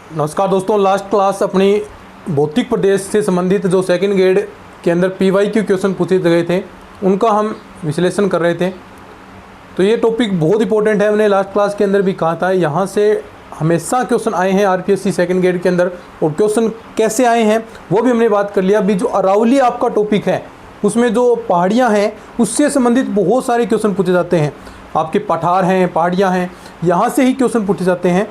नमस्कार दोस्तों, last class अपनी भौतिक प्रदेश से संबंधित जो सेकंड ग्रेड के अंदर PYQ क्वेश्चन पूछे गए थे उनका हम विश्लेषण कर रहे थे। तो ये टॉपिक बहुत इंपॉर्टेंट है। मैंने लास्ट क्लास के अंदर भी कहा था, यहाँ से हमेशा क्वेश्चन आए हैं RPSC सेकंड ग्रेड के अंदर, और क्वेश्चन कैसे आए हैं वो भी हमने बात कर लिया। अभी जो अरावली आपका टॉपिक है उसमें जो पहाड़ियाँ हैं उससे संबंधित बहुत सारे क्वेश्चन पूछे जाते हैं। आपके पठार हैं, पहाड़ियाँ हैं, यहाँ से ही क्वेश्चन पूछे जाते हैं।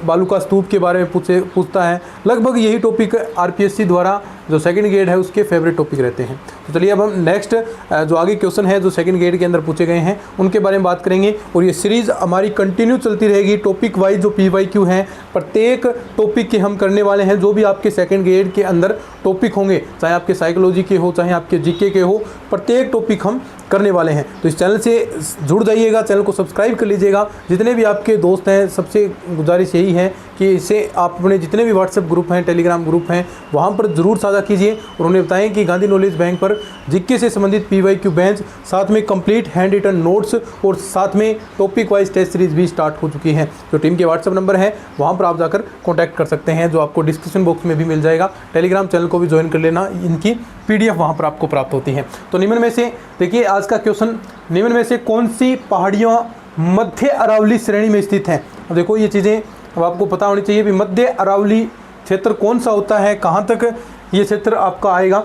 बालू का स्तूप के बारे में पूछता है। लगभग यही टॉपिक RPSC द्वारा जो सेकंड ग्रेड है उसके फेवरेट टॉपिक रहते हैं। तो चलिए अब हम नेक्स्ट जो आगे क्वेश्चन है जो सेकंड ग्रेड के अंदर पूछे गए हैं उनके बारे में बात करेंगे। और ये सीरीज़ हमारी कंटिन्यू चलती रहेगी। टॉपिक वाइज जो PYQ हैं प्रत्येक टॉपिक के हम करने वाले हैं। जो भी आपके सेकंड ग्रेड के अंदर टॉपिक होंगे, चाहे आपके साइकोलॉजी के हो, चाहे आपके GK के हो, प्रत्येक टॉपिक हम करने वाले हैं। तो इस चैनल से जुड़ जाइएगा, चैनल को सब्सक्राइब कर लीजिएगा। जितने भी आपके दोस्त हैं सबसे गुजारिश यही है कि इसे आप अपने जितने भी व्हाट्सएप ग्रुप हैं, टेलीग्राम ग्रुप हैं, वहाँ पर ज़रूर साझा कीजिए और उन्हें बताएं कि गांधी नॉलेज बैंक पर GK से संबंधित PYQ बेंच, साथ में कंप्लीट हैंड रिटन नोट्स और साथ में टॉपिक वाइज टेस्ट सीरीज भी स्टार्ट हो चुकी है। जो टीम के व्हाट्सएप नंबर है वहाँ पर आप जाकर कॉन्टैक्ट कर सकते हैं, जो आपको डिस्क्रिप्शन बॉक्स में भी मिल जाएगा। टेलीग्राम चैनल को भी ज्वाइन कर लेना, इनकी PDF वहाँ पर आपको प्राप्त होती है। तो निम्न में से देखिए आज का क्वेश्चन, निम्न में से कौन सी पहाड़ियाँ मध्य अरावली श्रेणी में स्थित हैं। अब देखो ये चीज़ें अब आपको पता होनी चाहिए भी मध्य अरावली क्षेत्र कौन सा होता है, कहाँ तक ये क्षेत्र आपका आएगा।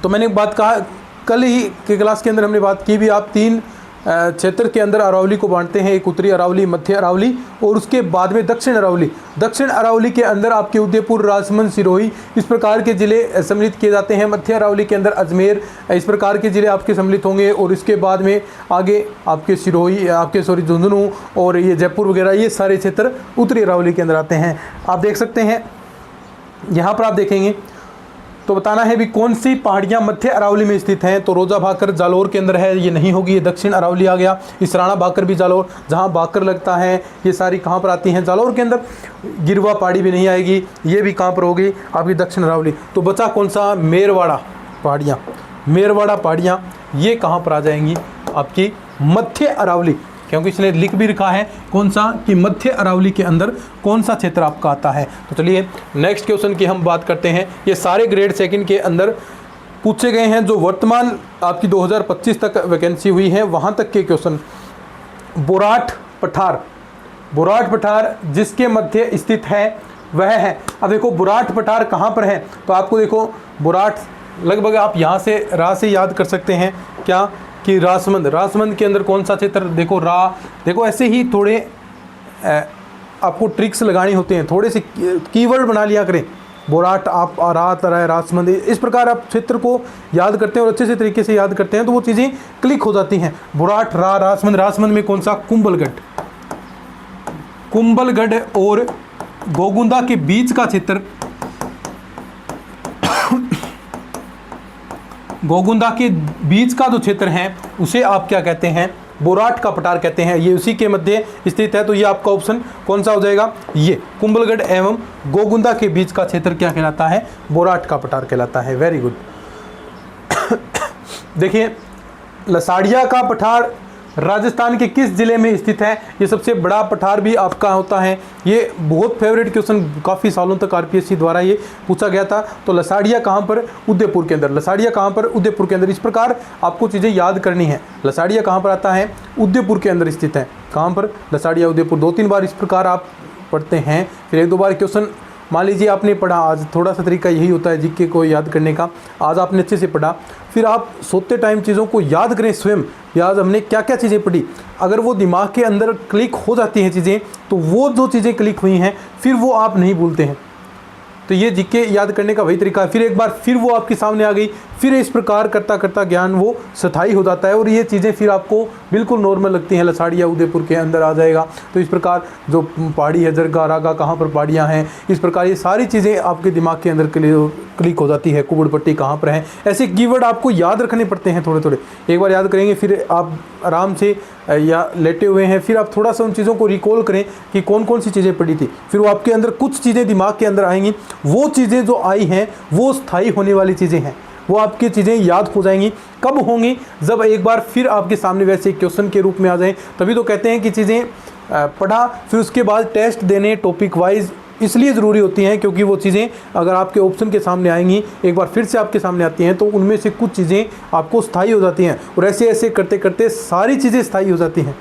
तो मैंने बात कहा, कल ही के क्लास के अंदर हमने बात की भी आप तीन क्षेत्र के अंदर अरावली को बांटते हैं। एक उत्तरी अरावली, मध्य अरावली और उसके बाद में दक्षिण अरावली। दक्षिण अरावली के अंदर आपके उदयपुर, राजसमंद, सिरोही इस प्रकार के ज़िले सम्मिलित किए जाते हैं। मध्य अरावली के अंदर अजमेर इस प्रकार के ज़िले आपके सम्मिलित होंगे। और इसके बाद में आगे आपके सिरोही, आपके झुंझुनू और ये जयपुर वगैरह, ये सारे क्षेत्र उत्तरी अरावली के अंदर आते हैं। आप देख सकते हैं यहाँ पर, आप देखेंगे तो बताना है भी कौन सी पहाड़ियाँ मध्य अरावली में स्थित हैं। तो रोजा भाकर जालोर के अंदर है, ये नहीं होगी, ये दक्षिण अरावली आ गया। इसराना भाकर भी जालोर, जहाँ भाकर लगता है, ये सारी कहाँ पर आती हैं, जालोर के अंदर। गिरवा पहाड़ी भी नहीं आएगी, ये भी कहाँ पर होगी, आपकी दक्षिण अरावली। तो बचा कौन सा, मेरवाड़ा पहाड़ियाँ। मेरवाड़ा पहाड़ियाँ ये कहाँ पर आ जाएंगी, आपकी मध्य अरावली, क्योंकि इसने लिख भी रखा है कौन सा कि मध्य अरावली के अंदर कौन सा क्षेत्र आपका आता है। तो चलिए नेक्स्ट क्वेश्चन की हम बात करते हैं। ये सारे ग्रेड सेकंड के अंदर पूछे गए हैं, जो वर्तमान आपकी 2025 तक वैकेंसी हुई है वहाँ तक के क्वेश्चन। बोराट पठार, बोराट पठार जिसके मध्य स्थित है वह है। अब देखो बोराट पठार कहाँ पर है, तो आपको देखो बोराट लगभग आप यहाँ से राह से याद कर सकते हैं क्या कि राजसमंद, राजसमंद के अंदर कौन सा क्षेत्र, देखो देखो ऐसे ही थोड़े आपको ट्रिक्स लगानी होते हैं, थोड़े से कीवर्ड बना लिया करें। बोराट, आप रात, राजसमंद, इस प्रकार आप क्षेत्र को याद करते हैं और अच्छे से तरीके से याद करते हैं तो वो चीज़ें क्लिक हो जाती हैं। बोराट, राजसमंद, राजसमंद में कौन सा, कुंभलगढ़, कुंभलगढ़ और गोगुंदा के बीच का क्षेत्र, गोगुंदा के बीच का जो क्षेत्र है उसे आप क्या कहते हैं, बोराट का पठार कहते हैं। ये उसी के मध्य स्थित है। तो ये आपका ऑप्शन कौन सा हो जाएगा, ये कुंभलगढ़ एवं गोगुंदा के बीच का क्षेत्र क्या कहलाता है, बोराट का पठार कहलाता है। Very good. देखिए लसाड़िया का पठार राजस्थान के किस जिले में स्थित है, ये सबसे बड़ा पठार भी आपका होता है। ये बहुत फेवरेट क्वेश्चन काफ़ी सालों तक RPSC द्वारा ये पूछा गया था। तो लसाड़िया कहाँ पर, उदयपुर के अंदर। लसाड़िया कहाँ पर, उदयपुर के अंदर। इस प्रकार आपको चीज़ें याद करनी है। लसाड़िया कहाँ पर आता है, उदयपुर के अंदर स्थित है। कहाँ पर, लसाड़िया, उदयपुर। 2-3 बार इस प्रकार आप पढ़ते हैं, फिर 1-2 बार क्वेश्चन मान लीजिए आपने पढ़ा। आज थोड़ा सा तरीका यही होता है GK को याद करने का। आज आपने अच्छे से पढ़ा, फिर आप सोते टाइम चीज़ों को याद करें स्वयं, आज हमने क्या क्या चीज़ें पढ़ी। अगर वो दिमाग के अंदर क्लिक हो जाती हैं चीज़ें, तो वो जो चीज़ें क्लिक हुई हैं फिर वो आप नहीं भूलते हैं। तो ये GK याद करने का वही तरीका है। फिर एक बार फिर वो आपके सामने आ गई, फिर इस प्रकार करता करता ज्ञान वो स्थायी हो जाता है और ये चीज़ें फिर आपको बिल्कुल नॉर्मल लगती हैं। लसाड़िया उदयपुर के अंदर आ जाएगा। तो इस प्रकार जो पहाड़ी है, जरगा, रागा, कहाँ पर पहाड़ियाँ हैं, इस प्रकार ये सारी चीज़ें आपके दिमाग के अंदर क्लिक हो जाती है। कुबड़पट्टी कहाँ पर है, ऐसे कीवर्ड आपको याद रखने पड़ते हैं थोड़े थोड़े। एक बार याद करेंगे फिर आप आराम से या लेटे हुए हैं, फिर आप थोड़ा सा उन चीज़ों को रिकॉल करें कि कौन कौन सी चीज़ें पड़ी थी। फिर वो आपके अंदर कुछ चीज़ें दिमाग के अंदर आएंगी। वो चीज़ें जो आई हैं वो स्थायी होने वाली चीज़ें हैं, वो आपकी चीज़ें याद हो जाएंगी। कब होंगी, जब एक बार फिर आपके सामने वैसे क्वेश्चन के रूप में आ जाएं। तभी तो कहते हैं कि चीज़ें पढ़ा, फिर उसके बाद टेस्ट देने टॉपिक वाइज इसलिए ज़रूरी होती हैं क्योंकि वो चीज़ें अगर आपके ऑप्शन के सामने आएंगी, एक बार फिर से आपके सामने आती हैं, तो उनमें से कुछ चीज़ें आपको स्थायी हो जाती हैं और ऐसे ऐसे करते करते सारी चीज़ें स्थायी हो जाती हैं।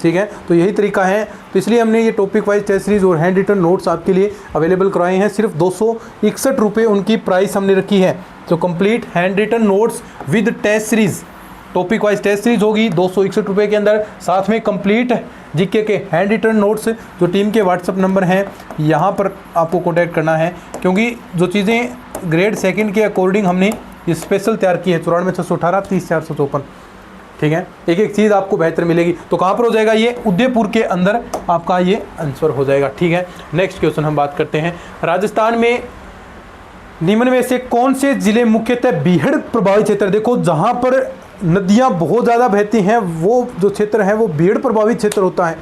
ठीक है, तो यही तरीका है। तो इसलिए हमने ये टॉपिक वाइज टेस्ट सीरीज़ और हैंड रिटन नोट्स आपके लिए अवेलेबल करवाए हैं। सिर्फ 261 रुपये उनकी प्राइस हमने रखी है। तो complete hand written notes with test series, topic wise test series होगी 261 रुपये के अंदर, साथ में कंप्लीट जीके के हैंड रिटन नोट्स। जो टीम के व्हाट्सअप नंबर हैं यहाँ पर आपको कॉन्टैक्ट करना है, क्योंकि जो चीज़ें ग्रेड सेकंड के अकॉर्डिंग हमने ये स्पेशल तैयार की है 94,618 30,454। ठीक है, एक एक चीज़ आपको बेहतर मिलेगी। तो कहाँ पर हो जाएगा ये? उदयपुर के अंदर आपका ये आंसर हो जाएगा। ठीक है, नेक्स्ट क्वेश्चन हम बात करते हैं। राजस्थान में निम्न में से कौन से जिले मुख्यतः बीहड़ प्रभावित क्षेत्र? देखो, जहाँ पर नदियाँ बहुत ज़्यादा बहती हैं वो जो क्षेत्र है वो बीहड़ प्रभावित क्षेत्र होता है।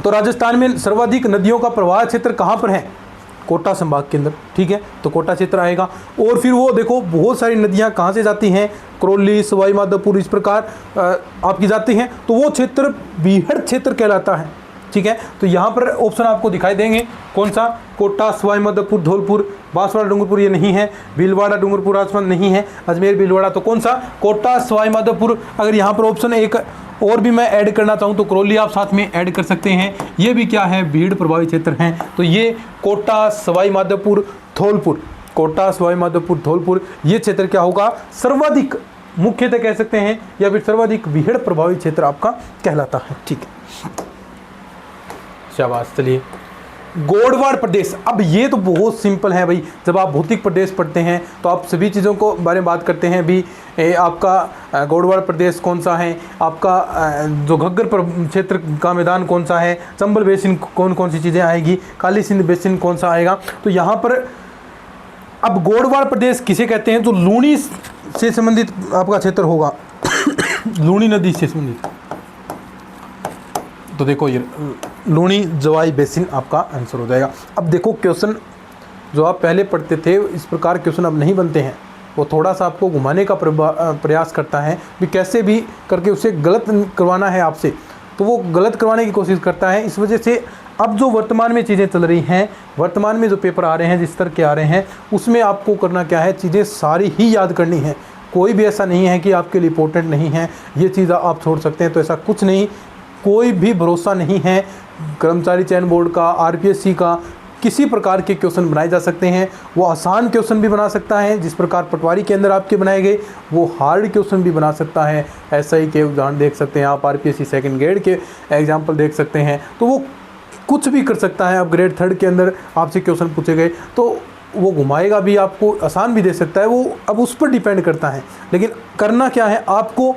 तो राजस्थान में सर्वाधिक नदियों का प्रवाह क्षेत्र कहाँ पर है? कोटा संभाग के अंदर। ठीक है, तो कोटा क्षेत्र आएगा। और फिर वो देखो बहुत सारी नदियाँ कहाँ से जाती हैं? करौली, सवाई माधोपुर, इस प्रकार आपकी जाती हैं, तो वो क्षेत्र बीहड़ क्षेत्र कहलाता है। ठीक है, तो यहाँ पर ऑप्शन आपको दिखाई देंगे। कौन सा? कोटा, सवाई माधोपुर, धौलपुर, बांसवाड़ा डूंगरपुर ये नहीं है, भीलवाड़ा डूंगरपुर आसमान नहीं है, अजमेर भीलवाड़ा। तो कौन सा? कोटा, सवाई माधोपुर। अगर यहाँ पर ऑप्शन एक और भी मैं ऐड करना चाहूँ तो करौली आप साथ में ऐड कर सकते हैं। ये भी क्या है? भीड़ प्रभावित क्षेत्र हैं। तो ये कोटा, सवाई माधोपुर, धौलपुर, कोटा, सवाई माधोपुर, धौलपुर, ये क्षेत्र क्या होगा? सर्वाधिक मुख्यतः कह सकते हैं या फिर सर्वाधिक भीड़ प्रभावित क्षेत्र आपका कहलाता है। ठीक है, शाबाश। चलिए, गोडवाड़ प्रदेश। अब ये तो बहुत सिंपल है भाई। जब आप भौतिक प्रदेश पढ़ते हैं तो आप सभी चीज़ों को बारे में बात करते हैं भी। आपका गोडवाड़ प्रदेश कौन सा है? आपका जो घग्गर क्षेत्र का मैदान कौन सा है? चंबल बेसिन कौन कौन सी चीज़ें आएगी? काली सिंध बेसिन कौन सा आएगा? तो यहाँ पर अब गोडवाड़ प्रदेश किसे कहते हैं? जो लूणी से संबंधित आपका क्षेत्र होगा, लूणी नदी से संबंधित। तो देखो ये लूणी जवाई बेसिन आपका आंसर हो जाएगा। अब देखो क्वेश्चन जो आप पहले पढ़ते थे इस प्रकार क्वेश्चन अब नहीं बनते हैं। वो थोड़ा सा आपको घुमाने का प्रयास करता है भी, कैसे भी करके उसे गलत करवाना है आपसे, तो वो गलत करवाने की कोशिश करता है। इस वजह से अब जो वर्तमान में चीज़ें चल रही हैं, वर्तमान में जो पेपर आ रहे हैं, जिस तरह के आ रहे हैं, उसमें आपको करना क्या है? चीज़ें सारी ही याद करनी है। कोई भी ऐसा नहीं है कि आपके लिए इंपॉर्टेंट नहीं है, ये चीज़ आप छोड़ सकते हैं, तो ऐसा कुछ नहीं। कोई भी भरोसा नहीं है कर्मचारी चयन बोर्ड का, आरपीएससी का, किसी प्रकार के क्वेश्चन बनाए जा सकते हैं। वो आसान क्वेश्चन भी बना सकता है, जिस प्रकार पटवारी के अंदर आपके बनाए गए, वो हार्ड क्वेश्चन भी बना सकता है। एसआई के उदाहरण देख सकते हैं आप, आरपीएससी सेकंड ग्रेड के एग्जाम्पल देख सकते हैं। तो वो कुछ भी कर सकता है। अब ग्रेड थर्ड के अंदर आपसे क्वेश्चन पूछे गए तो वो घुमाएगा भी, आपको आसान भी दे सकता है। वो अब उस पर डिपेंड करता है। लेकिन करना क्या है? आपको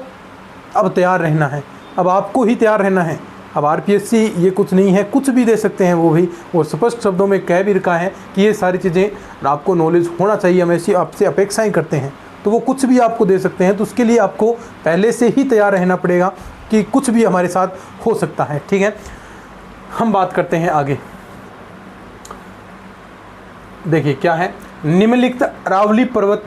अब तैयार रहना है, अब आपको ही तैयार रहना है। अब आरपीएससी ये कुछ नहीं है, कुछ भी दे सकते हैं वो भी, और स्पष्ट शब्दों में कह भी रखा है कि ये सारी चीज़ें आपको नॉलेज होना चाहिए, हम ऐसी आपसे अपेक्षाएं करते हैं। तो वो कुछ भी आपको दे सकते हैं, तो उसके लिए आपको पहले से ही तैयार रहना पड़ेगा कि कुछ भी हमारे साथ हो सकता है। ठीक है, हम बात करते हैं आगे। देखिए क्या है, निम्नलिखित अरावली पर्वत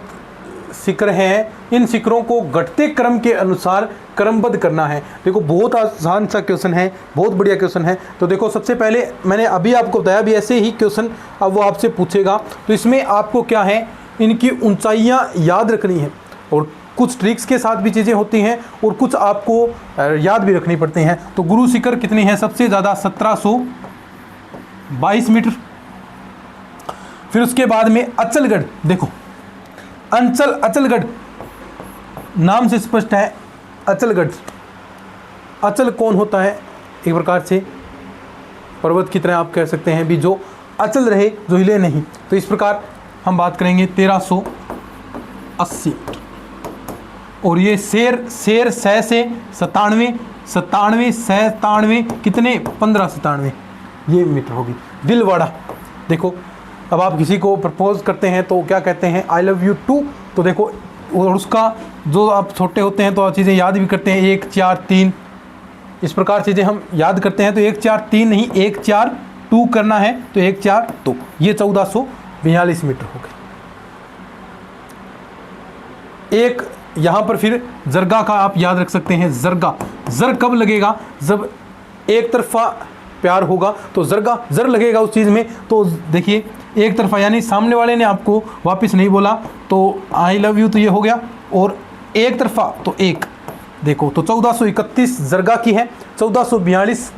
शिखर हैं, इन शिखरों को घटते क्रम के अनुसार क्रमबद्ध करना है। देखो बहुत आसान सा क्वेश्चन है, बहुत बढ़िया क्वेश्चन है। तो देखो सबसे पहले मैंने अभी आपको बताया भी ऐसे ही क्वेश्चन अब वो आपसे पूछेगा। तो इसमें आपको क्या है, इनकी ऊंचाइयां याद रखनी है, और कुछ ट्रिक्स के साथ भी चीज़ें होती हैं और कुछ आपको याद भी रखनी पड़ती हैं। तो गुरु शिखर कितनी है? सबसे ज़्यादा 1722 मीटर। फिर उसके बाद में अचलगढ़, देखो अचलगढ़ नाम से स्पष्ट है, अचलगढ़। अचल कौन होता है? एक प्रकार से पर्वत की तरह आप कह सकते हैं भी, जो अचल रहे, जो हिले नहीं। तो इस प्रकार हम बात करेंगे 1380। और ये शेर सै से 97 कितने? 1597 ये मीटर होगी। दिलवाड़ा, देखो अब आप किसी को प्रपोज करते हैं तो क्या कहते हैं? I love you too. तो देखो, और उसका जो आप छोटे होते हैं तो आप चीज़ें याद भी करते हैं, 1 4 3 इस प्रकार चीज़ें हम याद करते हैं। तो 1 4 3 नहीं, 1 4 2 करना है, तो 1 4 2, ये 1442 मीटर हो गए। एक यहाँ पर फिर जरगा का आप याद रख सकते हैं, जरगा। जर कब लगेगा? जब एक तरफा प्यार होगा तो जर लगेगा उस चीज़ में। तो देखिए एक तरफा, यानी सामने वाले ने आपको वापस नहीं बोला तो आई लव यू तो ये हो गया, और एक तरफा तो एक, देखो तो 1431 जरगा की है, 1442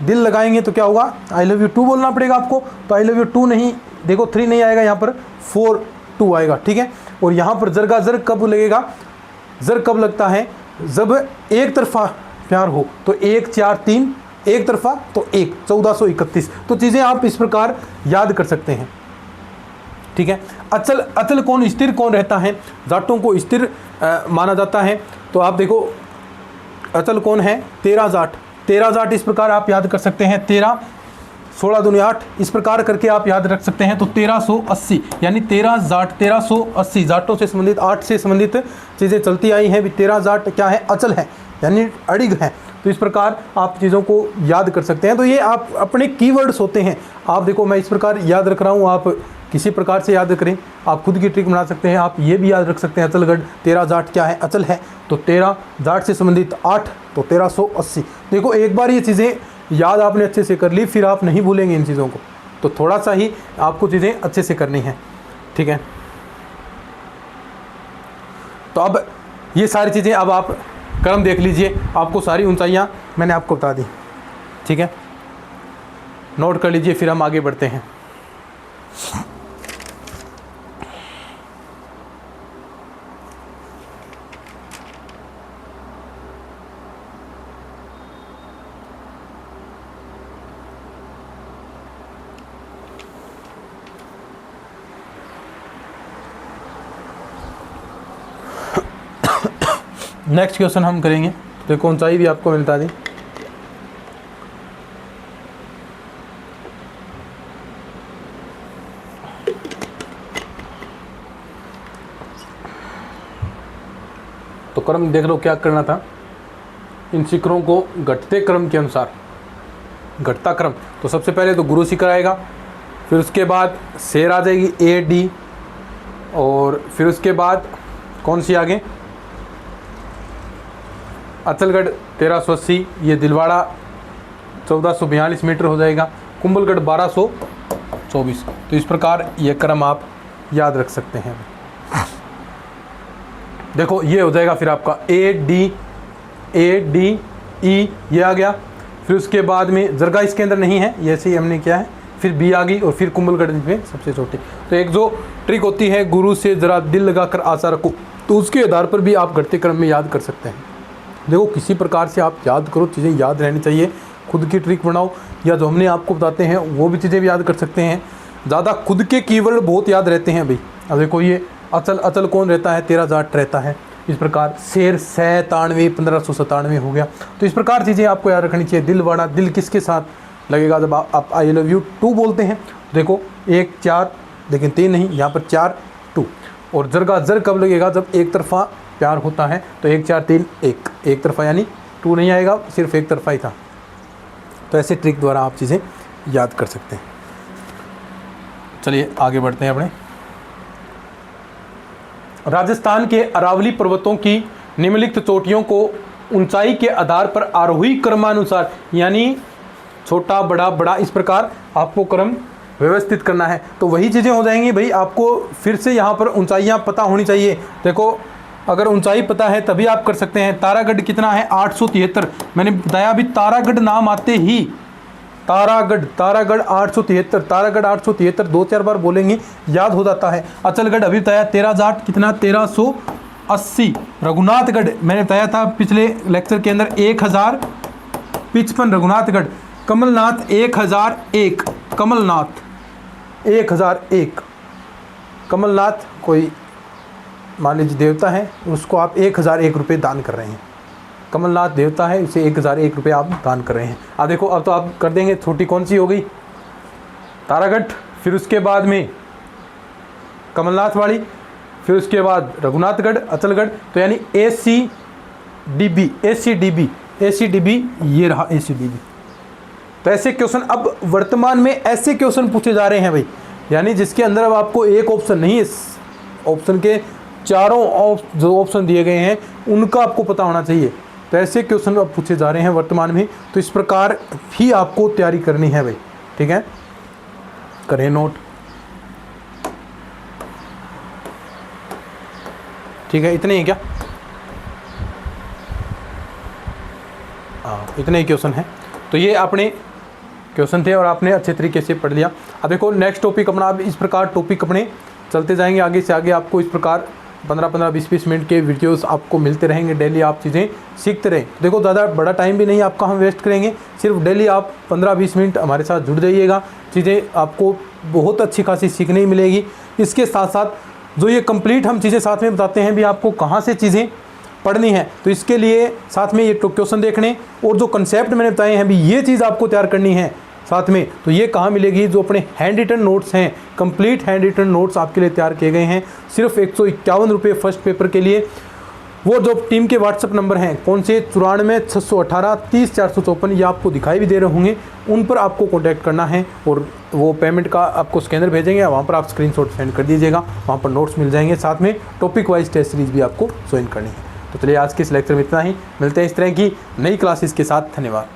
दिल लगाएंगे तो क्या होगा, आई लव यू 2 बोलना पड़ेगा आपको। तो आई लव यू 2 नहीं, देखो 3 नहीं आएगा, यहाँ पर 4 2 आएगा, ठीक है। और यहाँ पर जर कब लगेगा, जर कब लगता है, जब एक तरफा प्यार हो तो 1 4 3, एक तरफा तो 1, 1431। तो चीज़ें आप इस प्रकार याद कर सकते हैं, ठीक है। अचल कौन, स्थिर कौन रहता है, जाटों को स्थिर माना जाता है। तो आप देखो अचल कौन है, 13 जाट इस प्रकार आप याद कर सकते हैं, 13 16 दूनी 8 इस प्रकार करके आप याद रख सकते हैं। तो 1380, यानी 13 जाट, 1380 जाटों से संबंधित, 8 से संबंधित चीज़ें चलती आई हैं। 13 जाट क्या है, अचल है, यानी अड़िग है। तो इस प्रकार आप चीज़ों को याद कर सकते हैं। तो ये आप अपने कीवर्ड्स होते हैं। आप देखो मैं इस प्रकार याद रख रहा हूँ, आप किसी प्रकार से याद करें, आप खुद की ट्रिक बना सकते हैं। आप ये भी याद रख सकते हैं, अचलगढ़ 13 जाट क्या है, अचल है। तो 13 जाट से संबंधित 8, तो 1380। देखो एक बार ये चीज़ें याद आपने अच्छे से कर ली, फिर आप नहीं भूलेंगे इन चीज़ों को। तो थोड़ा सा ही आपको चीज़ें अच्छे से करनी है, ठीक है। तो अब ये सारी चीज़ें, अब आप क्रम देख लीजिए, आपको सारी ऊंचाइयाँ मैंने आपको बता दी, ठीक है। नोट कर लीजिए, फिर हम आगे बढ़ते हैं। नेक्स्ट क्वेश्चन हम करेंगे। देखो ऊंचाई भी आपको मिलता दी, तो क्रम देख लो क्या करना था। इन शिखरों को घटते क्रम के अनुसार, घटता क्रम, तो सबसे पहले तो गुरु शिखर आएगा, फिर उसके बाद शेर आ जाएगी ए डी, और फिर उसके बाद कौन सी आगे, अचलगढ़ 1380, ये दिलवाड़ा 1442 मीटर हो जाएगा, कुंभलगढ़ 1224। तो इस प्रकार ये क्रम आप याद रख सकते हैं। देखो ये हो जाएगा फिर आपका ए डी ई, ये आ गया। फिर उसके बाद में जरगा इसके अंदर नहीं है, ये ऐसे ही हमने किया है। फिर बी आ गई, और फिर कुंभलगढ़ में सबसे छोटी। तो एक जो ट्रिक होती है, गुरु से ज़रा दिल लगाकर आशा रखो, तो उसके आधार पर भी आप घटते क्रम में याद कर सकते हैं। देखो किसी प्रकार से आप याद करो, चीज़ें याद रहनी चाहिए। खुद की ट्रिक बनाओ, या जो हमने आपको बताते हैं वो भी चीज़ें भी याद कर सकते हैं। ज़्यादा खुद के कीवर्ड बहुत याद रहते हैं भाई। अब देखो ये अचल कौन रहता है, 13 जाट रहता है। इस प्रकार शेर 97, 1597 हो गया। तो इस प्रकार चीज़ें आपको याद रखनी चाहिए। दिलवाड़ा, दिल किसके साथ लगेगा जब आप आई लव यू 2 बोलते हैं। देखो 1 4, लेकिन 3 नहीं, यहाँ पर 4 2। और जर कब लगेगा, जब एक तरफा प्यार होता है। तो 1 4 3 1, एक तरफा, यानी 2 नहीं आएगा, सिर्फ एक तरफा ही था। तो ऐसे ट्रिक द्वारा आप चीज़ें याद कर सकते हैं। चलिए आगे बढ़ते हैं अपने। राजस्थान के अरावली पर्वतों की निम्नलिखित चोटियों को ऊंचाई के आधार पर आरोही क्रमानुसार, यानी छोटा बड़ा बड़ा, इस प्रकार आपको क्रम व्यवस्थित करना है। तो वही चीज़ें हो जाएंगी भाई। आपको फिर से यहाँ पर ऊंचाइयाँ पता होनी चाहिए। देखो अगर ऊंचाई पता है तभी आप कर सकते हैं। तारागढ़ कितना है, 873। मैंने बताया अभी, तारागढ़ नाम आते ही तारागढ़ 873, तारागढ़ 873 2-4 बार बोलेंगे याद हो जाता है। अचलगढ़ अभी बताया, 13 जाट कितना, 1380। रघुनाथगढ़ मैंने बताया था पिछले लेक्चर के अंदर, 1055 रघुनाथगढ़। कमलनाथ 1001, कमलनाथ 1001। कमलनाथ कोई मान लीजिए देवता है, उसको आप 1001 रुपये दान कर रहे हैं। कमलनाथ देवता है, इसे 1001 रुपये आप दान कर रहे हैं। अब देखो अब तो आप कर देंगे। छोटी कौन सी हो गई, तारागढ़, फिर उसके बाद में कमलनाथ वाली, फिर उसके बाद रघुनाथगढ़, अचलगढ़। तो यानी ACDB ये रहा ACDB। तो ऐसे क्वेश्चन अब वर्तमान में ऐसे क्वेश्चन पूछे जा रहे हैं भाई, यानी जिसके अंदर अब आपको एक ऑप्शन नहीं, इस ऑप्शन के चारों जो ऑप्शन दिए गए हैं उनका आपको पता होना चाहिए। तो ऐसे क्वेश्चन अब पूछे जा रहे हैं वर्तमान में, तो इस प्रकार ही आपको तैयारी करनी है भाई, ठीक है। करें नोट, ठीक है। इतने ही क्या, हाँ इतने ही क्वेश्चन हैं। तो ये अपने क्वेश्चन थे और आपने अच्छे तरीके से पढ़ लिया। अब देखो नेक्स्ट टॉपिक अपना, अब इस प्रकार टॉपिक अपने चलते जाएंगे आगे से आगे। आपको इस प्रकार 15-15, 20-20 मिनट के वीडियोस आपको मिलते रहेंगे डेली, आप चीज़ें सीखते रहें। देखो ज़्यादा बड़ा टाइम भी नहीं आपका हम वेस्ट करेंगे, सिर्फ डेली आप 15-20 मिनट हमारे साथ जुड़ जाइएगा, चीज़ें आपको बहुत अच्छी खासी सीखने ही मिलेगी। इसके साथ साथ जो ये कंप्लीट हम चीज़ें साथ में बताते हैं भी आपको कहाँ से चीज़ें पढ़नी है, तो इसके लिए साथ में ये क्वेश्चन देखने और जो कंसेप्ट मैंने बताए हैं भी ये चीज़ आपको तैयार करनी है साथ में, तो ये कहाँ मिलेगी, जो अपने हैंड रिटन नोट्स हैं, कंप्लीट हैंड रिटन नोट्स आपके लिए तैयार किए गए हैं सिर्फ 151 रुपये फर्स्ट पेपर के लिए। वो जो टीम के व्हाट्सअप नंबर हैं कौन से, 94-618-30-454, ये आपको दिखाई भी दे रहे होंगे, उन पर आपको कॉन्टैक्ट करना है और वो पेमेंट का आपको स्कैनर भेजेंगे, वहाँ पर आप स्क्रीनशॉट सेंड कर दीजिएगा, वहाँ पर नोट्स मिल जाएंगे, साथ में टॉपिक वाइज टेस्ट सीरीज भी आपको ज्वाइन करनी है। तो चलिए आज के इस लेक्चर में इतना ही, मिलते हैं इस तरह की नई क्लासेस के साथ। धन्यवाद।